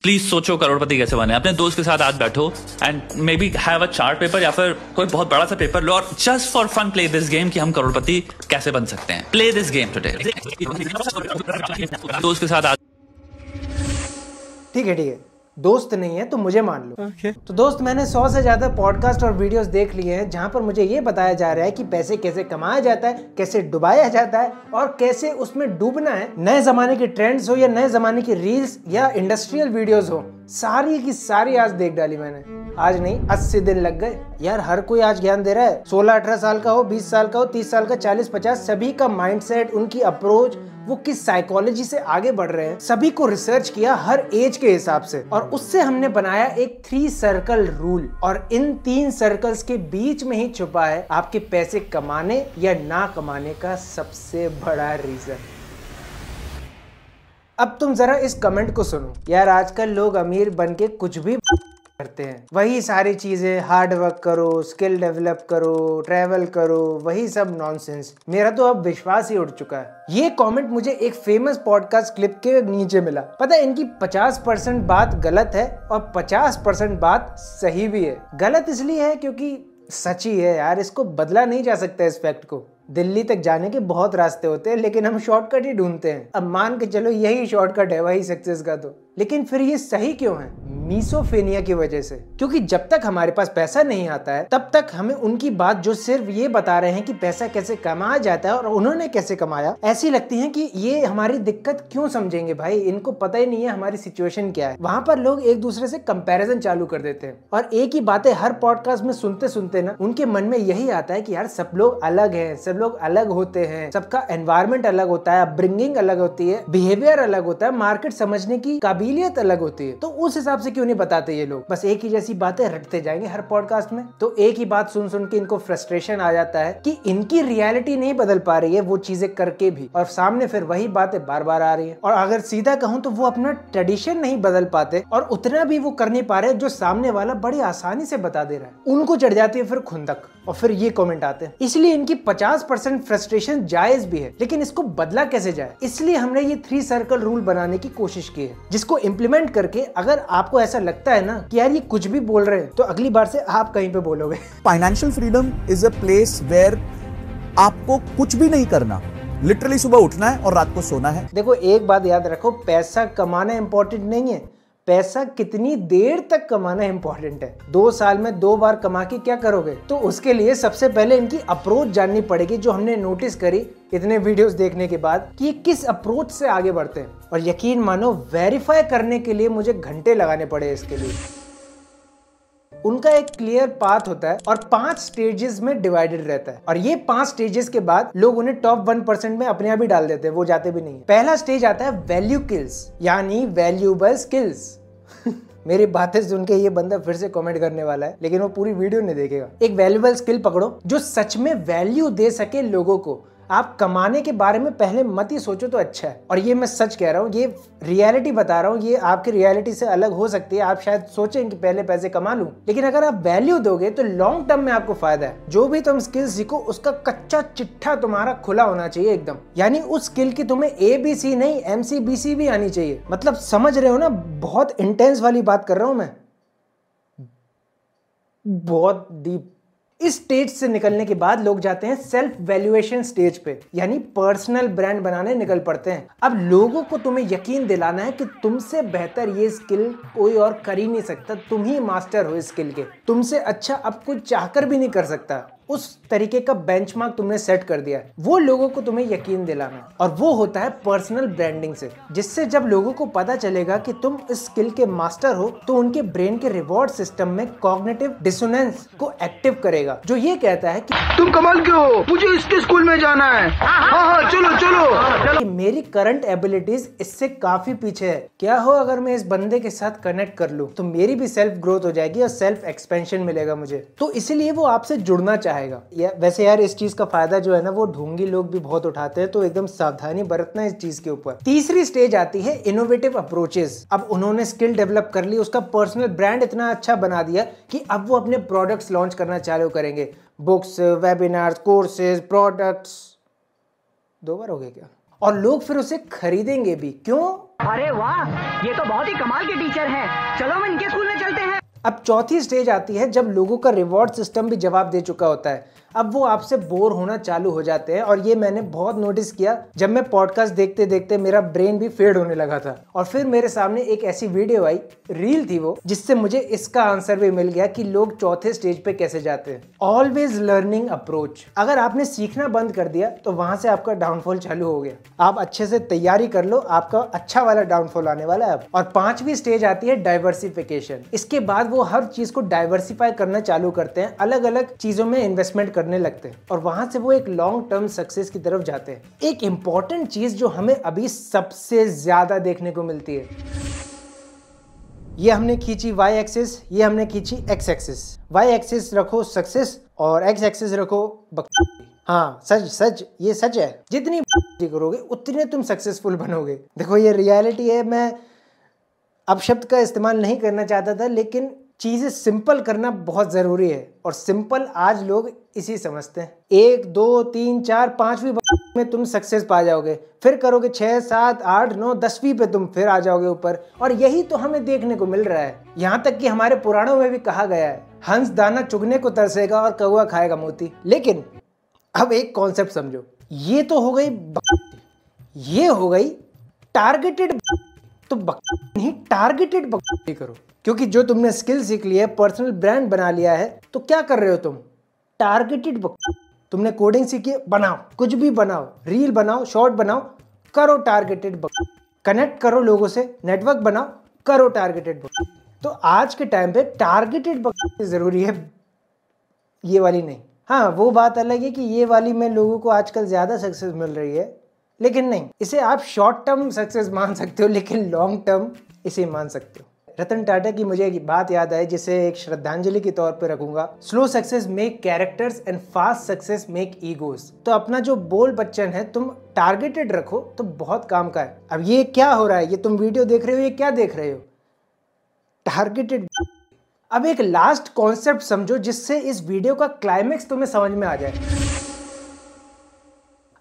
Please सोचो करोड़पति कैसे बने। अपने दोस्त के साथ आज बैठो and maybe have a chart paper या फिर कोई बहुत बड़ा सा पेपर लो और just for fun play this game कि हम करोड़पति कैसे बन सकते हैं। Play this game today. दोस्त के साथ आज ठीक है, दोस्त नहीं है तो मुझे मान लो। तो दोस्त, मैंने 100 से ज्यादा पॉडकास्ट और वीडियोस देख लिए हैं जहां पर मुझे ये बताया जा रहा है कि पैसे कैसे कमाया जाता है, कैसे डुबाया जाता है और कैसे उसमें डूबना है। नए जमाने की ट्रेंड्स हो या नए जमाने की रील्स या इंडस्ट्रियल वीडियोस हो, सारी की सारी आज देख डाली मैंने। आज नहीं, 80 दिन लग गए यार। हर कोई आज ज्ञान दे रहा है। 16-18 साल का हो, 20 साल का हो, 30 साल का, 40-50, सभी का माइंडसेट, उनकी अप्रोच, वो किस साइकोलॉजी से आगे बढ़ रहे हैं, सभी को रिसर्च किया हर एज के हिसाब से और उससे हमने बनाया एक 3 सर्कल रूल। और इन 3 सर्कल्स के बीच में ही छुपा है आपके पैसे कमाने या ना कमाने का सबसे बड़ा रीजन। अब तुम जरा इस कमेंट को सुनो यार। आजकल लोग अमीर बन के कुछ भी करते हैं, वही सारी चीजें, हार्ड वर्क करो, स्किल डेवलप करो, ट्रैवल करो, वही सब नॉनसेंस। मेरा तो अब विश्वास ही उठ चुका है। ये कमेंट मुझे एक फेमस पॉडकास्ट क्लिप के नीचे मिला। पता है, इनकी 50% बात गलत है और 50% बात सही भी है। गलत इसलिए है क्योंकि सच ही है यार, इसको बदला नहीं जा सकता इस फैक्ट को। दिल्ली तक जाने के बहुत रास्ते होते हैं लेकिन हम शॉर्टकट ही ढूंढते हैं। अब मान के चलो यही शॉर्टकट है वही सक्सेस का, तो लेकिन फिर ये सही क्यों है? मीसोफेनिया की वजह से। क्योंकि जब तक हमारे पास पैसा नहीं आता है तब तक हमें उनकी बात जो सिर्फ ये बता रहे हैं कि पैसा कैसे कमाया जाता है और उन्होंने कैसे कमाया, ऐसी लगती है कि ये हमारी दिक्कत क्यों समझेंगे भाई, इनको पता ही नहीं है हमारी सिचुएशन क्या है। वहां पर लोग एक दूसरे से कंपैरिजन चालू कर देते हैं और एक ही बातें हर पॉडकास्ट में सुनते सुनते ना उनके मन में यही आता है कि यार सब लोग अलग हैं, सब लोग अलग होते हैं, सबका एनवायरमेंट अलग होता है, अपब्रिंगिंग अलग होती है, बिहेवियर अलग होता है, मार्केट समझने की काबिलियत अलग होती है। तो उस हिसाब से क्यों नहीं बताते ये लोग? बस एक ही जैसी बातें रटते जाएंगे हर पॉडकास्ट में। तो एक ही बात सुन सुन के इनको फ्रस्ट्रेशन आ जाता है कि इनकी रियलिटी नहीं बदल पा रही है वो चीजें करके भी, और सामने फिर वही बातें बार बार आ रही है। और अगर सीधा कहूं तो वो अपना ट्रेडिशन नहीं बदल पाते और उतना भी वो कर नहीं पा रहे जो सामने वाला बड़ी आसानी से बता दे रहा है। उनको चढ़ जाती है फिर खुंदक और फिर ये कमेंट आते हैं। इसलिए इनकी 50% फ्रस्ट्रेशन जायज भी है, लेकिन इसको बदला कैसे जाए, इसलिए हमने ये 3 सर्कल रूल बनाने की कोशिश की है, जिसको इम्प्लीमेंट करके अगर आपको ऐसा लगता है ना कि यार ये कुछ भी बोल रहे हैं, तो अगली बार से आप कहीं पे बोलोगे। Financial freedom is a place where आपको कुछ भी नहीं करना, लिटरली सुबह उठना है और रात को सोना है। देखो एक बात याद रखो, पैसा कमाना इंपॉर्टेंट नहीं है, पैसा कितनी देर तक कमाना इंपॉर्टेंट है। 2 साल में 2 बार कमा के क्या करोगे? तो उसके लिए सबसे पहले इनकी अप्रोच जाननी पड़ेगी, जो हमने नोटिस करी इतने वीडियोस देखने के बाद कि ये किस अप्रोच से आगे बढ़ते हैं। और यकीन मानो वेरीफाई करने के लिए मुझे घंटे लगाने पड़े इसके लिए। उनका एक क्लियर पाथ होता है और 5 स्टेजेस में डिवाइडेड रहता है, और ये 5 स्टेजेस के बाद लोग उन्हें टॉप 1% में अपने आप ही डाल देते हैं, वो जाते भी नहीं है। पहला स्टेज आता है वैल्यू किल्स, यानी वैल्यूएबल स्किल्स। मेरी बातें सुन के ये बंदा फिर से कमेंट करने वाला है, लेकिन वो पूरी वीडियो नहीं देखेगा। एक वैल्यूएबल स्किल पकड़ो जो सच में वैल्यू दे सके लोगों को। आप कमाने के बारे में पहले मत ही सोचो तो अच्छा है। और ये मैं सच कह रहा हूँ, ये रियलिटी बता रहा हूँ, ये आपकी रियलिटी से अलग हो सकती है। आप शायद सोचें कि पहले पैसे कमा लूं, लेकिन अगर आप वैल्यू दोगे तो लॉन्ग टर्म में आपको फायदा है। जो भी तुम स्किल सीखो उसका कच्चा चिट्ठा तुम्हारा खुला होना चाहिए एकदम, यानी उस स्किल की तुम्हें ABC नहीं MCBC भी आनी चाहिए। मतलब समझ रहे हो ना, बहुत इंटेंस वाली बात कर रहा हूं मैं, बहुत डीप। इस स्टेज से निकलने के बाद लोग जाते हैं सेल्फ वैल्यूएशन स्टेज पे, यानी पर्सनल ब्रांड बनाने निकल पड़ते हैं। अब लोगों को तुम्हें यकीन दिलाना है कि तुमसे बेहतर ये स्किल कोई और कर ही नहीं सकता, तुम ही मास्टर हो इस स्किल के, तुमसे अच्छा अब कोई चाहकर भी नहीं कर सकता। उस तरीके का बेंचमार्क तुमने सेट कर दिया है, वो लोगों को तुम्हें यकीन दिलाना, और वो होता है पर्सनल ब्रांडिंग से। जिससे जब लोगों को पता चलेगा कि तुम इस स्किल के मास्टर हो तो उनके ब्रेन के रिवॉर्ड सिस्टम में कॉग्निटिव डिसोनेंस को एक्टिव करेगा, जो ये कहता है कि तुम कमाल के हो, मुझे इसके स्कूल में जाना है, हाँ चलो चलो। कि मेरी करंट एबिलिटीज इससे काफी पीछे है, क्या हो अगर मैं इस बंदे के साथ कनेक्ट कर लूं तो मेरी भी सेल्फ ग्रोथ हो जाएगी और सेल्फ एक्सपेंशन मिलेगा मुझे। तो इसीलिए वो आपसे जुड़ना चाहेगा। वैसे यार इस चीज का फायदा जो है ना वो ढोंगी लोग भी बहुत उठाते हैं, तो एकदम सावधानी बरतना इस चीज के ऊपर। तीसरी स्टेज आती है इनोवेटिव अप्रोचेस। अब उन्होंने स्किल डेवलप कर ली, उसका पर्सनल ब्रांड इतना अच्छा बना दिया कि अब वो अपने प्रोडक्ट्स लॉन्च करना चालू करेंगे। बुक्स, वेबिनार्स, कोर्सेज, प्रोडक्ट्स, 2 बार हो गए क्या? और लोग फिर उसे खरीदेंगे भी। क्यों? अरे वाह, ये तो बहुत ही कमाल के टीचर हैं। चलो हम इनके स्कूल में चलते हैं। अब चौथी स्टेज आती है जब लोगों का रिवॉर्ड सिस्टम भी जवाब दे चुका होता है। अब वो आपसे बोर होना चालू हो जाते हैं, और ये मैंने बहुत नोटिस किया जब मैं पॉडकास्ट देखते देखते मेरा ब्रेन भी फेड होने लगा था। और फिर मेरे सामने एक ऐसी वीडियो आई, रील थी वो, जिससे मुझे इसका आंसर भी मिल गया कि लोग चौथे स्टेज पे कैसे जाते हैं। Always learning approach. अगर आपने सीखना बंद कर दिया तो वहां से आपका डाउनफॉल चालू हो गया। आप अच्छे से तैयारी कर लो, आपका अच्छा वाला डाउनफॉल आने वाला है अब। और पांचवी स्टेज आती है डाइवर्सिफिकेशन। इसके बाद वो हर चीज को डाइवर्सिफाई करना चालू करते हैं, अलग अलग चीजों में इन्वेस्टमेंट करने लगते हैं, और वहां से वो एक लॉन्ग टर्म सक्सेस की तरफ जाते हैं। एक इंपॉर्टेंट चीज जो हमें अभी सबसे ज्यादा देखने को मिलती है, ये हमने खींची y एक्सिस, ये हमने खींची x एक्सिस। y एक्सिस रखो सक्सेस और x एक्सिस रखो बकचोदी। हाँ, सच ये सच है। जितनी करोगे उतने तुम सक्सेसफुल बनोगे। देखो ये रियलिटी है। मैं अब शब्द का इस्तेमाल नहीं करना चाहता था, लेकिन चीजें सिंपल करना बहुत जरूरी है, और सिंपल आज लोग इसी समझते हैं। 1 2 3 4 5वीं में तुम सक्सेस पा जाओगे, फिर करोगे 6 7 8 9 10वीं पे तुम फिर आ जाओगे ऊपर। और यही तो हमें देखने को मिल रहा है। यहाँ तक कि हमारे पुराणों में भी कहा गया है, हंस दाना चुगने को तरसेगा और कौवा खाएगा मोती। लेकिन अब एक कॉन्सेप्ट समझो, ये तो हो गई ये हो गई टारगेटेड। तो नहीं, टारगेटेड करो, क्योंकि जो तुमने स्किल सीख लिया है, पर्सनल ब्रांड बना लिया है, तो क्या कर रहे हो तुम? टारगेटेड। तुमने कोडिंग सीखी है, बनाओ, कुछ भी बनाओ, रील बनाओ, शॉर्ट बनाओ, करो टारगेटेड। कनेक्ट करो लोगों से, नेटवर्क बनाओ, करो टारगेटेड। तो आज के टाइम पे टारगेटेड जरूरी है, ये वाली नहीं। हाँ, वो बात अलग है कि ये वाली में लोगों को आजकल ज्यादा सक्सेस मिल रही है, लेकिन नहीं, इसे आप शॉर्ट टर्म सक्सेस मान सकते हो, लेकिन लॉन्ग टर्म इसे मान सकते हो। रतन टाटा की मुझे एक बात याद आई, जिसे एक श्रद्धांजलि के तौर पे रखूंगा। Slow success make characters and fast success make egos. तो अपना जो बोल बच्चन है, तुम टारगेटेड रखो तो बहुत काम का है। अब ये क्या हो रहा है, ये तुम वीडियो देख रहे हो, ये क्या देख रहे हो? टारगेटेड। अब एक लास्ट कॉन्सेप्ट समझो, जिससे इस वीडियो का क्लाइमेक्स तुम्हें समझ में आ जाए।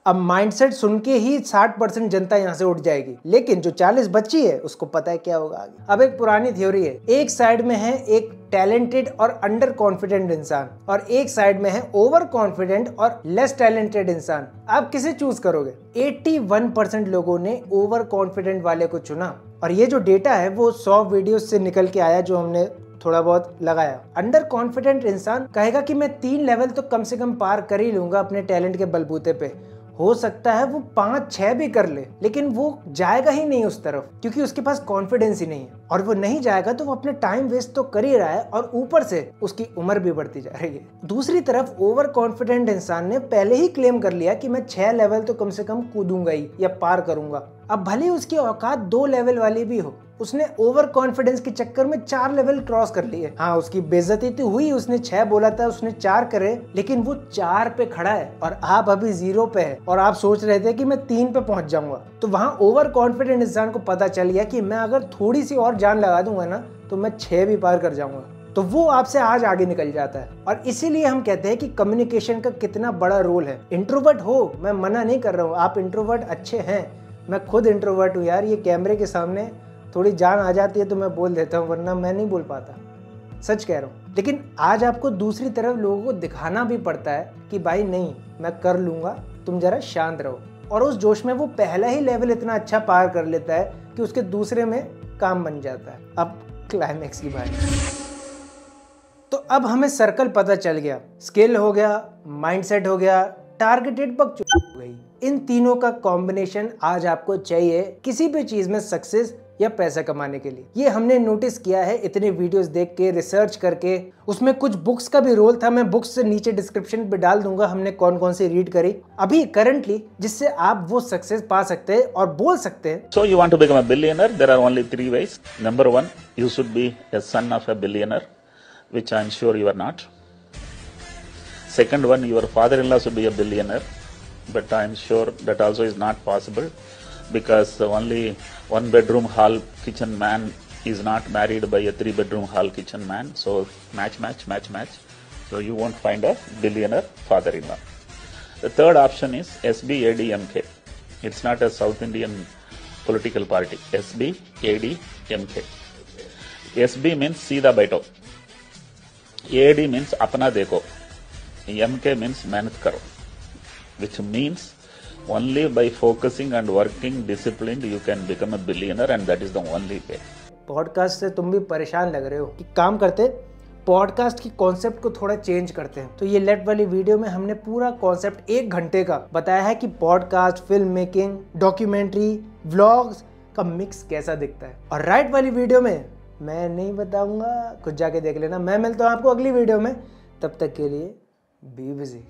अब माइंडसेट सुन के ही 60% जनता यहाँ से उठ जाएगी, लेकिन जो 40 बच्ची है उसको पता है क्या होगा आगे। अब एक पुरानी थ्योरी है, एक साइड में है एक टैलेंटेड और अंडर कॉन्फिडेंट इंसान, और एक साइड में है ओवर कॉन्फिडेंट और लेस टैलेंटेड इंसान। आप किसे चूज करोगे? 81% लोगों ने ओवर कॉन्फिडेंट वाले को चुना, और ये जो डेटा है वो 100 वीडियो से निकल के आया, जो हमने थोड़ा बहुत लगाया। अंडर कॉन्फिडेंट इंसान कहेगा कि मैं 3 लेवल तो कम से कम पार कर ही लूंगा अपने टैलेंट के बलबूते पे। हो सकता है वो 5-6 भी कर ले, लेकिन वो जाएगा ही नहीं उस तरफ, क्योंकि उसके पास कॉन्फिडेंस ही नहीं है। और वो नहीं जाएगा तो वो अपने टाइम वेस्ट तो कर ही रहा है, और ऊपर से उसकी उम्र भी बढ़ती जा रही है। दूसरी तरफ ओवर कॉन्फिडेंट इंसान ने पहले ही क्लेम कर लिया कि मैं 6 लेवल तो कम से कम कूदूंगा ही या पार करूंगा। अब भले उसकी औकात 2 लेवल वाली भी हो, उसने ओवर कॉन्फिडेंस के चक्कर में 4 लेवल क्रॉस कर लिए। हाँ, उसकी बेइज्जती तो हुई, उसने 6 बोला था, उसने 4 करे, लेकिन वो 4 पे खड़ा है और आप अभी 0 पे है, और आप सोच रहे थे कि मैं 3 पे पहुंच जाऊंगा। तो वहां ओवर कॉन्फिडेंट इंसान को पता चल गया कि मैं अगर थोड़ी सी और जान लगा दूंगा ना, तो मैं 6 भी पार कर जाऊंगा। तो वो आपसे आज आगे निकल जाता है। और इसीलिए हम कहते हैं कि कम्युनिकेशन का कितना बड़ा रोल है। इंट्रोवर्ट हो, मैं मना नहीं कर रहा हूँ, आप इंट्रोवर्ट अच्छे हैं, मैं खुद इंट्रोवर्ट हूँ यार। ये कैमरे के सामने थोड़ी जान आ जाती है तो मैं बोल देता हूँ, वरना मैं नहीं बोल पाता, सच कह रहा हूँ। लेकिन आज आपको दूसरी तरफ लोगों को दिखाना भी पड़ता है कि भाई नहीं, मैं कर लूंगा, तुम जरा शांत रहो। और उस जोश में वो पहला ही लेवल इतना अच्छा पार कर लेता है कि उसके दूसरे में काम बन जाता है। अब क्लाइमेक्स की बात। तो अब हमें सर्कल पता चल गया, स्किल हो गया, माइंडसेट हो गया, टारगेटेड पक हो गई। इन तीनों का कॉम्बिनेशन आज आपको चाहिए किसी भी चीज में सक्सेस या पैसा कमाने के लिए। ये हमने नोटिस किया है इतने वीडियोस देख के, रिसर्च करके। उसमें कुछ बुक्स का भी रोल था, मैं बुक्स से नीचे डिस्क्रिप्शन पे डाल दूंगा हमने कौन कौन सी रीड करी अभी करंटली, जिससे आप वो सक्सेस पा सकते हैं और बोल सकते हैं। So you want to become a billionaire? There are only 3 ways. Number 1, you should be a son of a billionaire, which I am sure you are not. Second one, your father-in-law should be a billionaire, but I am sure that also is not possible, because only 1-bedroom hall kitchen man is not married by a 3-bedroom hall kitchen man. So match. So you won't find a billionaire father-in-law. The third option is SBADMK. It's not a South Indian political party. SB, AD, MK. SB means सीधा बैठो. AD means अपना देखो. MK means मेहनत करो. Which means only by focusing and working disciplined you can become a billionaire, and that is the only way. Podcast से तुम भी परेशान लग रहे हो कि काम करते पॉडकास्ट की कॉन्सेप्ट को थोड़ा चेंज करते हैं, तो ये लेट वाली वीडियो में हमने पूरा कॉन्सेप्ट 1 घंटे का बताया है कि podcast, film making, documentary, vlogs का मिक्स कैसा दिखता है। और राइट वाली वीडियो में मैं नहीं बताऊंगा, खुद जाके देख लेना। मैं मिलता हूँ आपको अगली वीडियो में, तब तक के लिए बी बिजी।